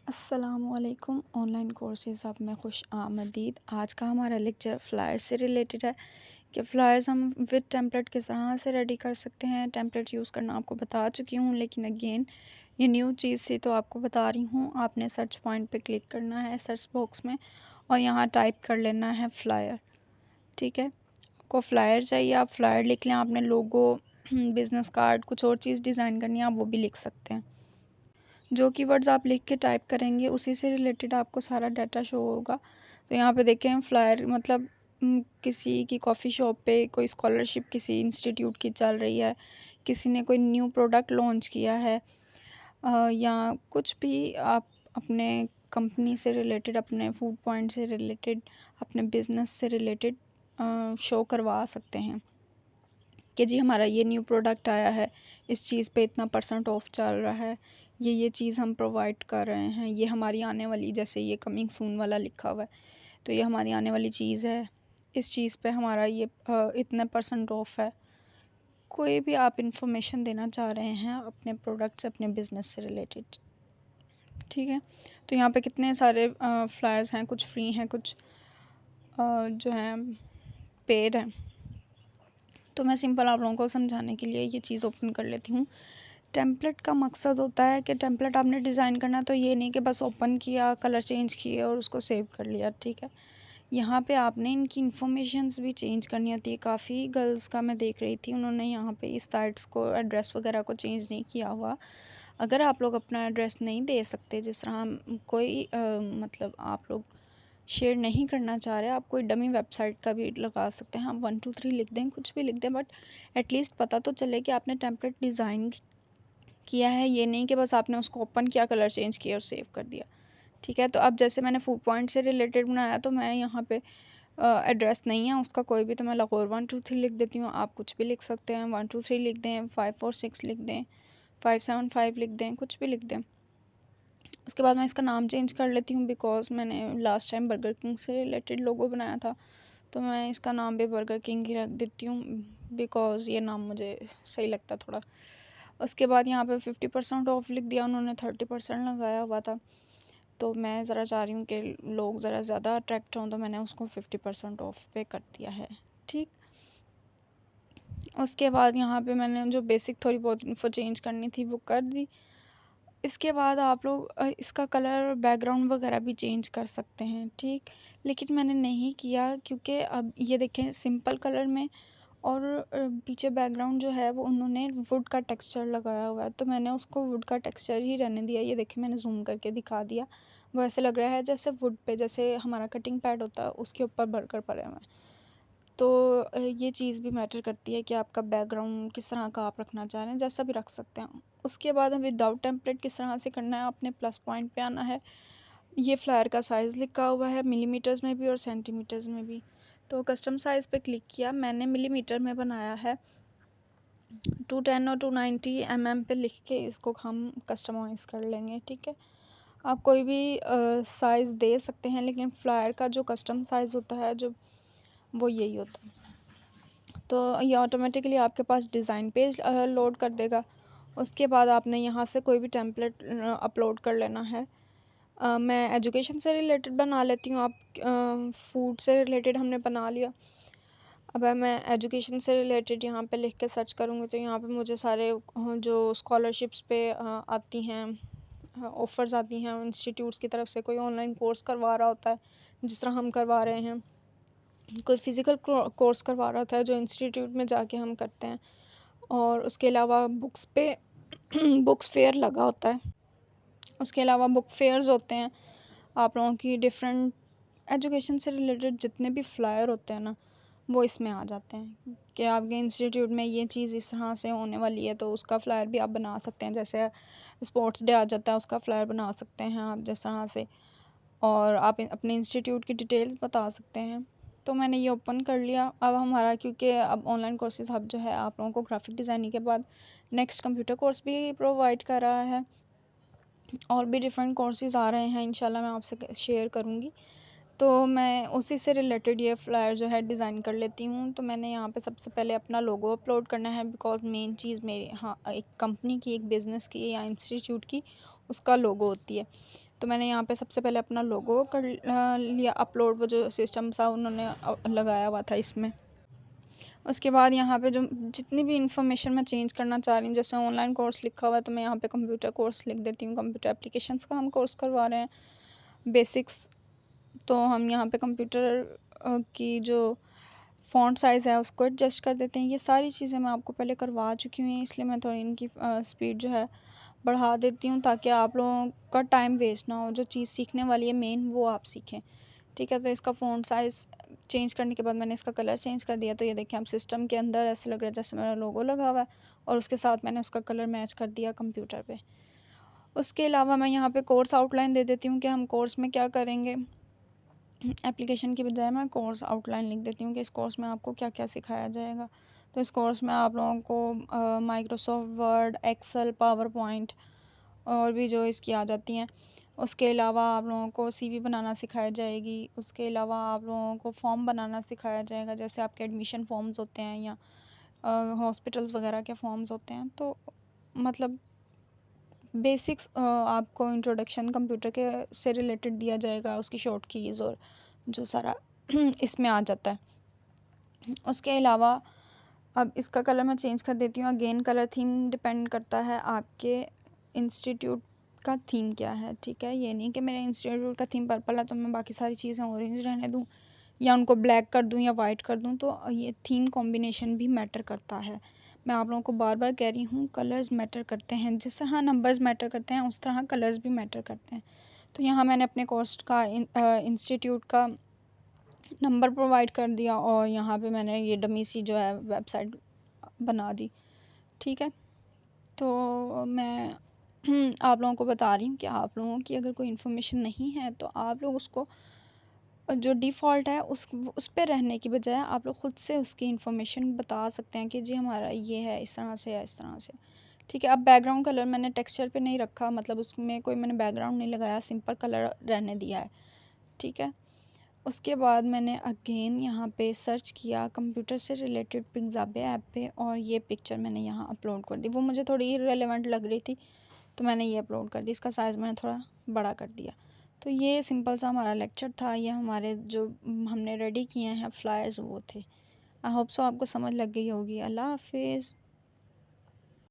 अस्सलामुअलैकुम online courses आप में खुश आमदीद। आज का हमारा लेक्चर फ्लायर से रिलेटेड है कि फ्लायर्स हम विद टेम्पलेट किस तरह से रेडी कर सकते हैं। टेम्पलेट यूज़ करना आपको बता चुकी हूँ, लेकिन अगेन ये न्यू चीज़ से तो आपको बता रही हूँ। आपने सर्च पॉइंट पे क्लिक करना है सर्च बॉक्स में और यहाँ टाइप कर लेना है फ्लायर। ठीक है, आपको फ्लायर चाहिए, आप फ्लायर लिख लें। आपने लोगो, बिज़नेस कार्ड, कुछ और चीज़ डिज़ाइन करनी है, आप वो भी लिख सकते हैं। जो कीवर्ड्स आप लिख के टाइप करेंगे उसी से रिलेटेड आपको सारा डाटा शो होगा। तो यहाँ पे देखें फ्लायर मतलब किसी की कॉफ़ी शॉप पे कोई स्कॉलरशिप किसी इंस्टीट्यूट की चल रही है, किसी ने कोई न्यू प्रोडक्ट लॉन्च किया है, या कुछ भी आप अपने कंपनी से रिलेटेड, अपने फूड पॉइंट से रिलेटेड, अपने बिज़नेस से रिलेटेड शो करवा सकते हैं कि जी हमारा ये न्यू प्रोडक्ट आया है, इस चीज़ पे इतना % ऑफ चल रहा है, ये चीज़ हम प्रोवाइड कर रहे हैं, ये हमारी आने वाली, जैसे ये कमिंग सून वाला लिखा हुआ है तो ये हमारी आने वाली चीज़ है, इस चीज़ पे हमारा ये इतने % ऑफ है। कोई भी आप इंफॉर्मेशन देना चाह रहे हैं अपने प्रोडक्ट से, अपने बिज़नेस से रिलेटेड। ठीक है, तो यहाँ पे कितने सारे फ्लायर्स हैं, कुछ फ्री हैं, कुछ जो हैं पेड हैं। तो मैं सिंपल आप लोगों को समझाने के लिए ये चीज़ ओपन कर लेती हूँ। टेम्पलेट का मकसद होता है कि टेम्पलेट आपने डिज़ाइन करना, तो ये नहीं कि बस ओपन किया, कलर चेंज किए और उसको सेव कर लिया। ठीक है, यहाँ पे आपने इनकी इन्फॉर्मेशंस भी चेंज करनी होती है। काफ़ी गर्ल्स का मैं देख रही थी, उन्होंने यहाँ पे इस साइट्स को, एड्रेस वगैरह को चेंज नहीं किया हुआ। अगर आप लोग अपना एड्रेस नहीं दे सकते, जिस तरह कोई मतलब आप लोग शेयर नहीं करना चाह रहे, आप कोई डमी वेबसाइट का भी लगा सकते हैं। आप 1 2 3 लिख दें, कुछ भी लिख दें, बट एटलीस्ट पता तो चले कि आपने टेम्पलेट डिज़ाइन किया है। ये नहीं कि बस आपने उसको ओपन किया, कलर चेंज किया और सेव कर दिया। ठीक है, तो अब जैसे मैंने फूड पॉइंट से रिलेटेड बनाया, तो मैं यहाँ पे एड्रेस नहीं है उसका कोई भी, तो मैं लाहौर 1 2 3 लिख देती हूँ। आप कुछ भी लिख सकते हैं, 1 2 3 लिख दें, 5 4 6 लिख दें, 5 7 5 लिख दें, कुछ भी लिख दें। उसके बाद मैं इसका नाम चेंज कर लेती हूँ, बिकॉज़ मैंने लास्ट टाइम बर्गर किंग से रिलेटेड लोगो बनाया था, तो मैं इसका नाम भी बर्गर किंग ही रख देती हूँ, बिकॉज़ ये नाम मुझे सही लगता थोड़ा। उसके बाद यहाँ पे 50% ऑफ लिख दिया उन्होंने, 30% लगाया हुआ था, तो मैं ज़रा चाह रही हूँ कि लोग ज़रा ज़्यादा अट्रैक्ट हों, तो मैंने उसको 50% ऑफ पे कर दिया है। ठीक, उसके बाद यहाँ पे मैंने जो बेसिक थोड़ी बहुत इन्फो चेंज करनी थी वो कर दी। इसके बाद आप लोग इसका कलर, बैकग्राउंड वगैरह भी चेंज कर सकते हैं। ठीक, लेकिन मैंने नहीं किया क्योंकि अब ये देखें सिंपल कलर में, और पीछे बैकग्राउंड जो है वो उन्होंने वुड का टेक्सचर लगाया हुआ है, तो मैंने उसको वुड का टेक्सचर ही रहने दिया। ये देखिए मैंने जूम करके दिखा दिया, वो ऐसे लग रहा है जैसे वुड पे, जैसे हमारा कटिंग पैड होता है उसके ऊपर बर्गर पड़े हुए हैं। तो ये चीज़ भी मैटर करती है कि आपका बैकग्राउंड किस तरह का आप रखना चाह रहे हैं, जैसा भी रख सकते हैं। उसके बाद हम विदाउट टेम्पलेट किस तरह से करना है, आपने प्लस पॉइंट पे आना है। ये फ्लायर का साइज़ लिखा हुआ है मिलीमीटर्स में भी और सेंटीमीटर्स में भी, तो कस्टम साइज़ पे क्लिक किया, मैंने मिलीमीटर में बनाया है। 210 और 290 mm पे लिख के इसको हम कस्टमाइज़ कर लेंगे। ठीक है, आप कोई भी साइज़ दे सकते हैं, लेकिन फ्लायर का जो कस्टम साइज़ होता है जो, वो यही होता है। तो ये ऑटोमेटिकली आपके पास डिज़ाइन पेज लोड कर देगा। उसके बाद आपने यहाँ से कोई भी टेम्पलेट अपलोड कर लेना है। मैं एजुकेशन से रिलेटेड बना लेती हूँ, आप फूड से रिलेटेड हमने बना लिया। अब मैं एजुकेशन से रिलेटेड यहाँ पे लिख के सर्च करूँगी, तो यहाँ पे मुझे सारे जो स्कॉलरशिप्स पे आती हैं, ऑफ़र्स आती हैं इंस्टीट्यूट्स की तरफ से, कोई ऑनलाइन कोर्स करवा रहा होता है जिस तरह हम करवा रहे हैं, कोई फ़िज़िकल कोर्स करवा रहा था जो इंस्टीट्यूट में जाके हम करते हैं, और उसके अलावा बुक्स पे बुक्स फेयर लगा होता है। उसके अलावा बुक फेयर्स होते हैं आप लोगों की, डिफरेंट एजुकेशन से रिलेटेड जितने भी फ्लायर होते हैं ना, वो इसमें आ जाते हैं कि आपके इंस्टीट्यूट में ये चीज़ इस तरह से होने वाली है, तो उसका फ्लायर भी आप बना सकते हैं। जैसे स्पोर्ट्स डे आ जाता है, उसका फ्लायर बना सकते हैं आप जिस तरह से, और आप अपने इंस्टीट्यूट की डिटेल्स बता सकते हैं। तो मैंने ये ओपन कर लिया। अब हमारा, क्योंकि अब ऑनलाइन कोर्सेज हब जो है आप लोगों को ग्राफिक डिज़ाइनिंग के बाद नेक्स्ट कंप्यूटर कोर्स भी प्रोवाइड कर रहा है, और भी डिफरेंट कोर्सेज आ रहे हैं, इंशाल्लाह मैं आपसे शेयर करूँगी। तो मैं उसी से रिलेटेड ये फ्लायर जो है डिज़ाइन कर लेती हूँ। तो मैंने यहाँ पे सबसे पहले अपना लोगो अपलोड करना है, बिकॉज़ मेन चीज़ मेरी, हाँ, एक कंपनी की, एक बिज़नेस की या इंस्टीट्यूट की उसका लोगो होती है। तो मैंने यहाँ पे सबसे पहले अपना लोगो कर लिया अपलोड, वो जो सिस्टम था उन्होंने लगाया हुआ था इसमें। उसके बाद यहाँ पे जो जितनी भी इंफॉर्मेशन मैं चेंज करना चाह रही हूँ, जैसे ऑनलाइन कोर्स लिखा हुआ है तो मैं यहाँ पे कंप्यूटर कोर्स लिख देती हूँ, कंप्यूटर एप्लीकेशंस का हम कोर्स करवा रहे हैं, बेसिक्स। तो हम यहाँ पे कंप्यूटर की जो फ़ॉन्ट साइज़ है उसको एडजस्ट कर देते हैं। ये सारी चीज़ें मैं आपको पहले करवा चुकी हूँ, इसलिए मैं थोड़ी इनकी स्पीड जो है बढ़ा देती हूँ, ताकि आप लोगों का टाइम वेस्ट ना हो। जो चीज़ सीखने वाली है मेन, वो आप सीखें, ठीक है। तो इसका फ़ॉन्ट साइज़ चेंज करने के बाद मैंने इसका कलर चेंज कर दिया। तो ये देखिए, हम सिस्टम के अंदर ऐसे लग रहा है जैसे मेरा लोगो लगा हुआ है, और उसके साथ मैंने उसका कलर मैच कर दिया कंप्यूटर पे। उसके अलावा मैं यहाँ पे कोर्स आउटलाइन दे देती हूँ कि हम कोर्स में क्या करेंगे। एप्लीकेशन की बजाय मैं कोर्स आउटलाइन लिख देती हूँ कि इस कोर्स में आपको क्या क्या सिखाया जाएगा। तो इस कोर्स में आप लोगों को Microsoft Word, Excel, PowerPoint और भी जो इसकी आ जाती हैं। उसके अलावा आप लोगों को सीवी बनाना सिखाई जाएगी। उसके अलावा आप लोगों को फॉर्म बनाना सिखाया जाएगा, जैसे आपके एडमिशन फॉर्म्स होते हैं या हॉस्पिटल्स वगैरह के फॉर्म्स होते हैं। तो मतलब बेसिक्स आपको इंट्रोडक्शन कंप्यूटर के से रिलेटेड दिया जाएगा, उसकी शॉर्ट कीज़ और जो सारा इसमें आ जाता है। उसके अलावा अब इसका कलर मैं चेंज कर देती हूँ। अगेन कलर थीम डिपेंड करता है आपके इंस्टीट्यूट का थीम क्या है, ठीक है। ये नहीं कि मेरे इंस्टीट्यूट का थीम पर्पल है तो मैं बाकी सारी चीज़ें ऑरेंज रहने दूँ या उनको ब्लैक कर दूँ या वाइट कर दूँ। तो ये थीम कॉम्बिनेशन भी मैटर करता है। मैं आप लोगों को बार बार कह रही हूँ, कलर्स मैटर करते हैं। जिस तरह नंबर्स मैटर करते हैं उस तरह कलर्स भी मैटर करते हैं। तो यहाँ मैंने अपने कोर्स का इंस्टीट्यूट का नंबर प्रोवाइड कर दिया, और यहाँ पे मैंने ये डमी सी जो है वेबसाइट बना दी, ठीक है। तो मैं आप लोगों को बता रही हूँ कि आप लोगों की अगर कोई इन्फॉर्मेशन नहीं है तो आप लोग उसको जो डिफ़ॉल्ट है उस पे रहने की बजाय आप लोग ख़ुद से उसकी इन्फॉर्मेशन बता सकते हैं कि जी हमारा ये है, इस तरह से है, इस तरह से, ठीक है। अब बैकग्राउंड कलर मैंने टेक्सचर पे नहीं रखा, मतलब उसमें कोई मैंने बैकग्राउंड नहीं लगाया, सिंपल कलर रहने दिया है, ठीक है। उसके बाद मैंने अगेन यहाँ पे सर्च किया कंप्यूटर से रिलेटेड पिक्ज़ाबे ऐप पे, और ये पिक्चर मैंने यहाँ अपलोड कर दी। वो मुझे थोड़ी इररिलेवेंट लग रही थी तो मैंने ये अपलोड कर दी। इसका साइज़ मैंने थोड़ा बड़ा कर दिया। तो ये सिंपल सा हमारा लेक्चर था। ये हमारे जो हमने रेडी किए हैं फ्लायर्स वो थे। आई होप सो आपको समझ लग गई होगी। अल्लाह हाफिज़।